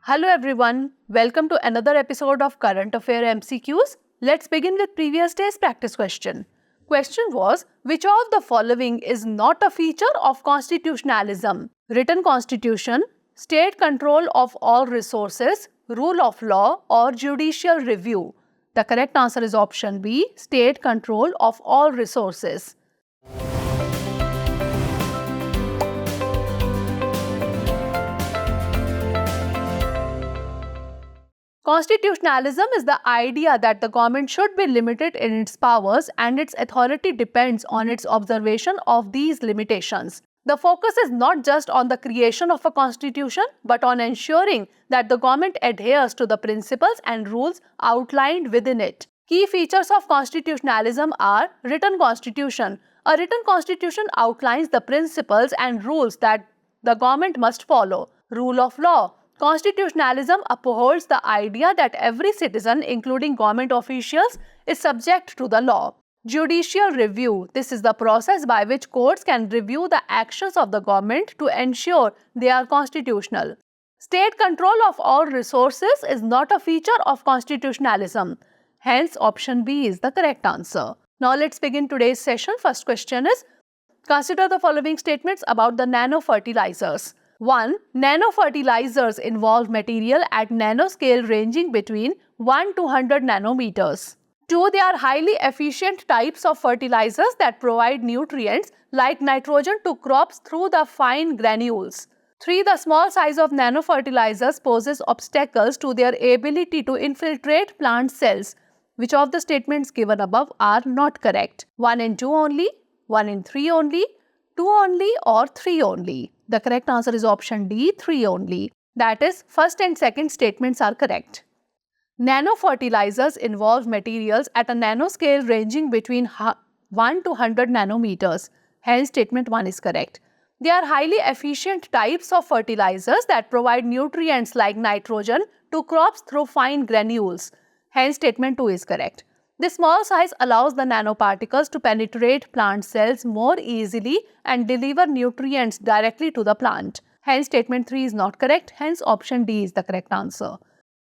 Hello everyone, welcome to another episode of Current Affairs MCQs. Let's begin with previous day's practice question. Question was, which of the following is not a feature of constitutionalism? Written constitution, state control of all resources, rule of law or judicial review? The correct answer is option B, state control of all resources. Constitutionalism is the idea that the government should be limited in its powers and its authority depends on its observation of these limitations. The focus is not just on the creation of a constitution, but on ensuring that the government adheres to the principles and rules outlined within it. Key features of constitutionalism are written constitution. A written constitution outlines the principles and rules that the government must follow. Rule of law. Constitutionalism upholds the idea that every citizen, including government officials, is subject to the law. Judicial review. This is the process by which courts can review the actions of the government to ensure they are constitutional. State control of all resources is not a feature of constitutionalism. Hence, option B is the correct answer. Now, let's begin today's session. First question is, consider the following statements about the nanofertilizers. 1. Nanofertilizers involve material at nanoscale ranging between 1 to 100 nanometers. 2. They are highly efficient types of fertilizers that provide nutrients like nitrogen to crops through the fine granules. 3. The small size of nanofertilizers poses obstacles to their ability to infiltrate plant cells. Which of the statements given above are not correct? 1 and 2 only, 1 and 3 only, 2 only or 3 only? The correct answer is option D, 3 only. That is, first and second statements are correct. Nanofertilizers involve materials at a nanoscale ranging between 1 to 100 nanometers. Hence, statement 1 is correct. They are highly efficient types of fertilizers that provide nutrients like nitrogen to crops through fine granules. Hence, statement 2 is correct. This small size allows the nanoparticles to penetrate plant cells more easily and deliver nutrients directly to the plant. Hence, statement 3 is not correct. Hence, option D is the correct answer.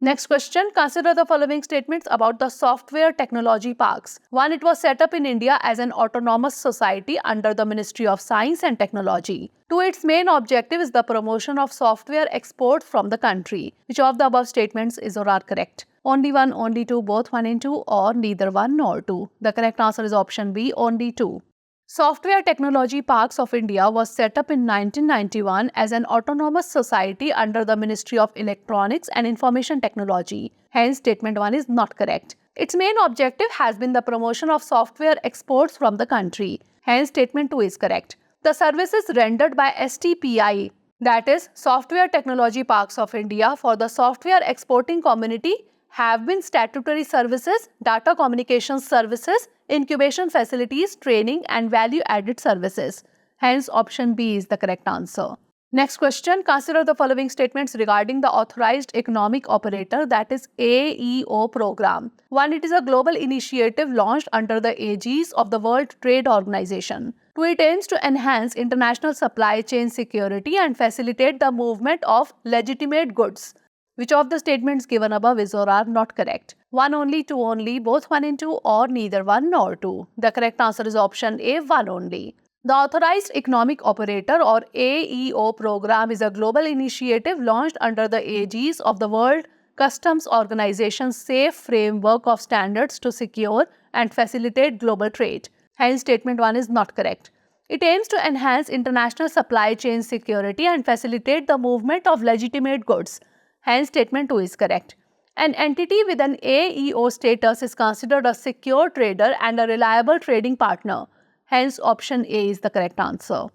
Next question, consider the following statements about the software technology parks. 1. It was set up in India as an autonomous society under the Ministry of Science and Technology. 2. Its main objective is the promotion of software export from the country. Which of the above statements is or are correct? Only 1, only 2, both 1 and 2 or neither 1 nor 2. The correct answer is option B, only 2. Software Technology Parks of India was set up in 1991 as an autonomous society under the Ministry of Electronics and Information Technology. Hence, statement 1 is not correct. Its main objective has been the promotion of software exports from the country. Hence, statement 2 is correct. The services rendered by STPI, that is, Software Technology Parks of India, for the software exporting community have been statutory services, data communications services, incubation facilities, training and value-added services. Hence, option B is the correct answer. Next question, consider the following statements regarding the Authorized Economic Operator, that is AEO program. 1. It is a global initiative launched under the aegis of the World Trade Organization. 2. It aims to enhance international supply chain security and facilitate the movement of legitimate goods. Which of the statements given above is or are not correct? 1 only, 2 only, both 1 and 2 or neither 1 nor 2. The correct answer is option A, 1 only. The Authorized Economic Operator or AEO program is a global initiative launched under the aegis of the World Customs Organization's safe framework of standards to secure and facilitate global trade. Hence, statement 1 is not correct. It aims to enhance international supply chain security and facilitate the movement of legitimate goods. Hence, statement 2 is correct. An entity with an AEO status is considered a secure trader and a reliable trading partner. Hence, option A is the correct answer.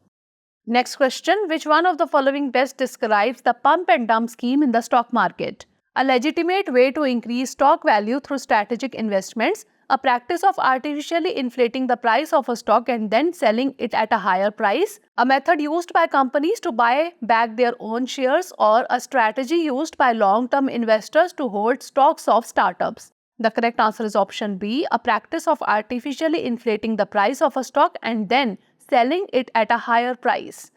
Next question, which one of the following best describes the pump and dump scheme in the stock market? A legitimate way to increase stock value through strategic investments, a practice of artificially inflating the price of a stock and then selling it at a higher price, a method used by companies to buy back their own shares, or a strategy used by long-term investors to hold stocks of startups. The correct answer is option B, a practice of artificially inflating the price of a stock and then selling it at a higher price.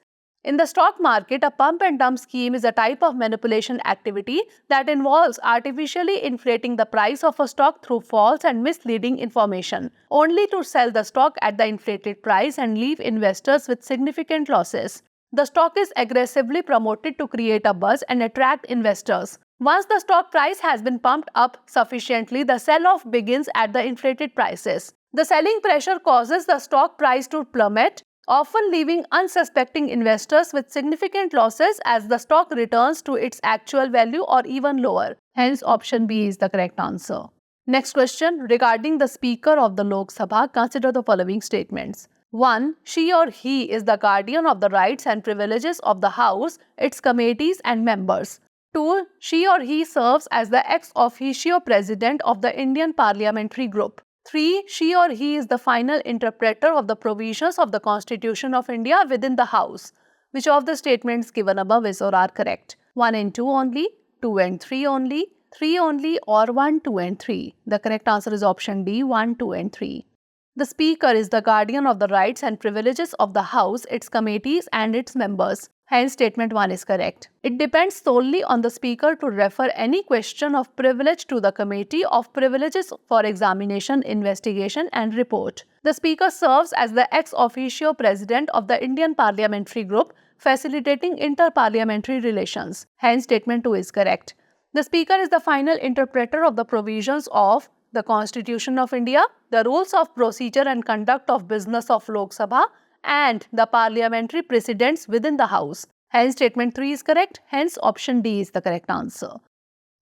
In the stock market, a pump and dump scheme is a type of manipulation activity that involves artificially inflating the price of a stock through false and misleading information, only to sell the stock at the inflated price and leave investors with significant losses. The stock is aggressively promoted to create a buzz and attract investors. Once the stock price has been pumped up sufficiently, the sell-off begins at the inflated prices. The selling pressure causes the stock price to plummet, often leaving unsuspecting investors with significant losses as the stock returns to its actual value or even lower. Hence, option B is the correct answer. Next question, regarding the Speaker of the Lok Sabha, consider the following statements. 1. She or he is the guardian of the rights and privileges of the House, its committees and members. 2. She or he serves as the ex officio president of the Indian Parliamentary Group. 3. She or he is the final interpreter of the provisions of the Constitution of India within the House. Which of the statements given above is or are correct? 1 and 2 only, 2 and 3 only, 3 only, or 1, 2 and 3? The correct answer is option D, 1, 2 and 3. The Speaker is the guardian of the rights and privileges of the House, its committees and its members. Hence, statement 1 is correct. It depends solely on the Speaker to refer any question of privilege to the Committee of Privileges for examination, investigation and report. The Speaker serves as the ex officio president of the Indian Parliamentary Group, facilitating inter-parliamentary relations. Hence, statement 2 is correct. The Speaker is the final interpreter of the provisions of the Constitution of India, the rules of procedure and conduct of business of Lok Sabha, and the parliamentary precedents within the House. Hence, statement 3 is correct. Hence, option D is the correct answer.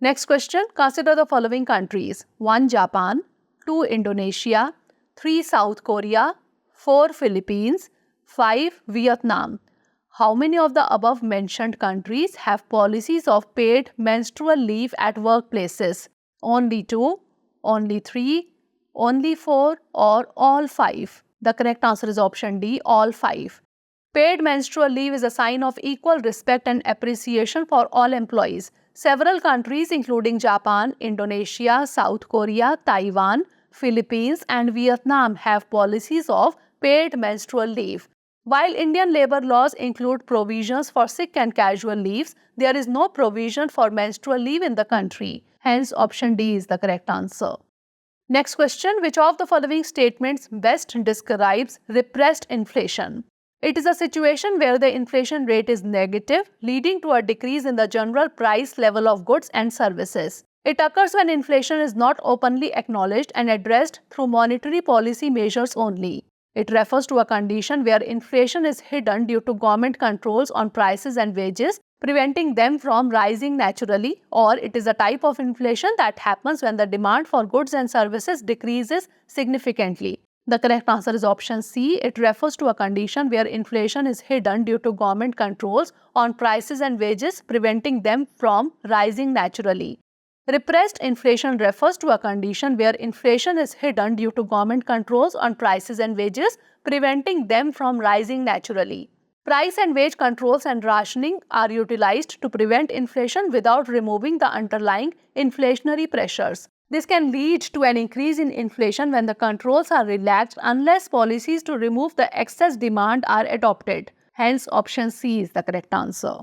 Next question, consider the following countries. 1. Japan, 2. Indonesia, 3. South Korea, 4. Philippines, 5. Vietnam. How many of the above mentioned countries have policies of paid menstrual leave at workplaces? Only 2, only 3, only 4, or all 5? The correct answer is option D, all 5. Paid menstrual leave is a sign of equal respect and appreciation for all employees. Several countries including Japan, Indonesia, South Korea, Taiwan, Philippines and Vietnam have policies of paid menstrual leave. While Indian labor laws include provisions for sick and casual leaves, there is no provision for menstrual leave in the country. Hence, option D is the correct answer. Next question, which of the following statements best describes repressed inflation? It is a situation where the inflation rate is negative, leading to a decrease in the general price level of goods and services. It occurs when inflation is not openly acknowledged and addressed through monetary policy measures only. It refers to a condition where inflation is hidden due to government controls on prices and wages, preventing them from rising naturally, or it is a type of inflation that happens when the demand for goods and services decreases significantly. The correct answer is option C. It refers to a condition where inflation is hidden due to government controls on prices and wages, preventing them from rising naturally. Repressed inflation refers to a condition where inflation is hidden due to government controls on prices and wages, preventing them from rising naturally. Price and wage controls and rationing are utilized to prevent inflation without removing the underlying inflationary pressures. This can lead to an increase in inflation when the controls are relaxed unless policies to remove the excess demand are adopted. Hence, option C is the correct answer.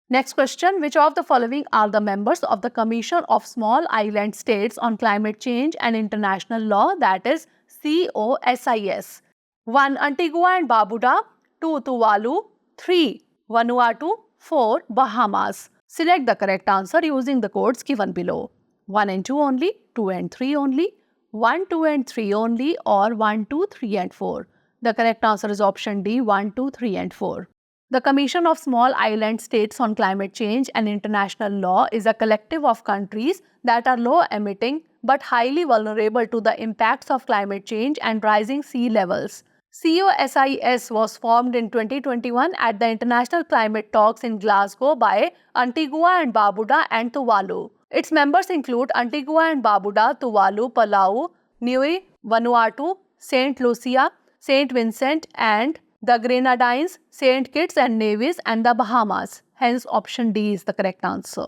Next question, which of the following are the members of the Commission of Small Island States on Climate Change and International Law, that is COSIS? 1. Antigua and Barbuda, 2. Tuvalu, 3. Vanuatu, 4. Bahamas. Select the correct answer using the codes given below. 1 and 2 only, 2 and 3 only, 1, 2 and 3 only, or 1, 2, 3 and 4. The correct answer is option D, 1, 2, 3 and 4. The Commission of Small Island States on Climate Change and International Law is a collective of countries that are low-emitting but highly vulnerable to the impacts of climate change and rising sea levels. COSIS was formed in 2021 at the International Climate Talks in Glasgow by Antigua and Barbuda and Tuvalu. Its members include Antigua and Barbuda, Tuvalu, Palau, Niue, Vanuatu, St. Lucia, St. Vincent and the Grenadines, St. Kitts and Nevis, and the Bahamas. Hence, option D is the correct answer.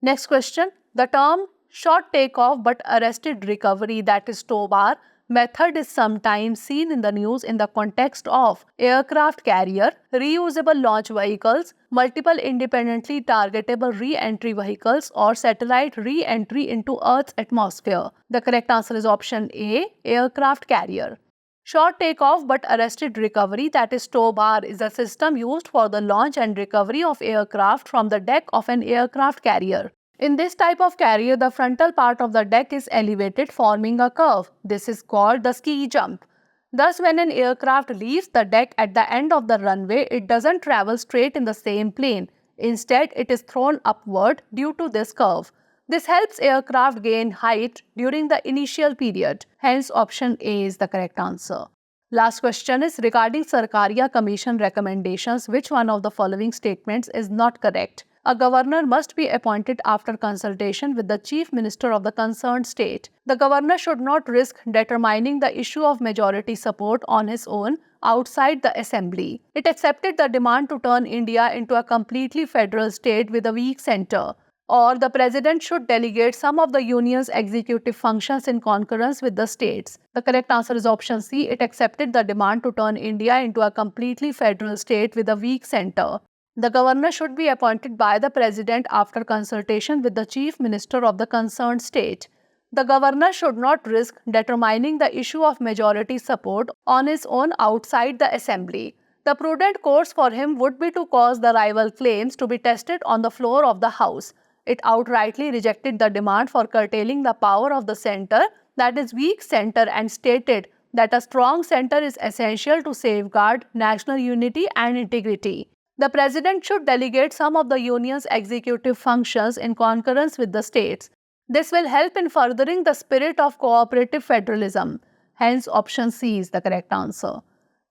Next question. The term short takeoff but arrested recovery, that is TOBAR, method is sometimes seen in the news in the context of aircraft carrier, reusable launch vehicles, multiple independently targetable re-entry vehicles, or satellite re-entry into Earth's atmosphere. The correct answer is option A, aircraft carrier. Short takeoff but arrested recovery, that is tow bar, is a system used for the launch and recovery of aircraft from the deck of an aircraft carrier. In this type of carrier, the frontal part of the deck is elevated, forming a curve. This is called the ski jump. Thus, when an aircraft leaves the deck at the end of the runway, it doesn't travel straight in the same plane. Instead, it is thrown upward due to this curve. This helps aircraft gain height during the initial period. Hence, option A is the correct answer. Last question is regarding Sarkaria Commission recommendations. Which one of the following statements is not correct? A governor must be appointed after consultation with the chief minister of the concerned state. The governor should not risk determining the issue of majority support on his own outside the assembly. It accepted the demand to turn India into a completely federal state with a weak center. Or the president should delegate some of the union's executive functions in concurrence with the states. The correct answer is option C. It accepted the demand to turn India into a completely federal state with a weak center. The governor should be appointed by the president after consultation with the chief minister of the concerned state. The governor should not risk determining the issue of majority support on his own outside the assembly. The prudent course for him would be to cause the rival claims to be tested on the floor of the House. It outrightly rejected the demand for curtailing the power of the center, that is weak center, and stated that a strong center is essential to safeguard national unity and integrity. The president should delegate some of the union's executive functions in concurrence with the states. This will help in furthering the spirit of cooperative federalism. Hence, option C is the correct answer.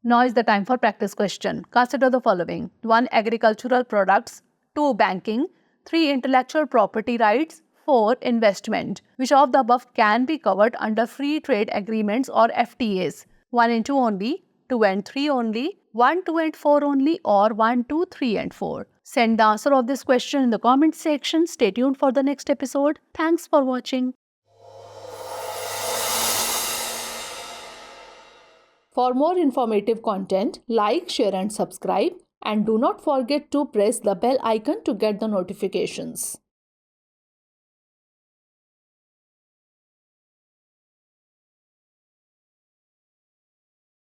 Now is the time for practice question. Consider the following. 1. Agricultural products. 2. Banking. 3. Intellectual property rights. 4. Investment. Which of the above can be covered under free trade agreements or FTAs? 1 and 2 only, 2 and 3 only, 1, 2 and 4 only, or 1, 2, 3 and 4. Send the answer of this question in the comment section. Stay tuned for the next episode. Thanks for watching. For more informative content, like, share and subscribe. And do not forget to press the bell icon to get the notifications.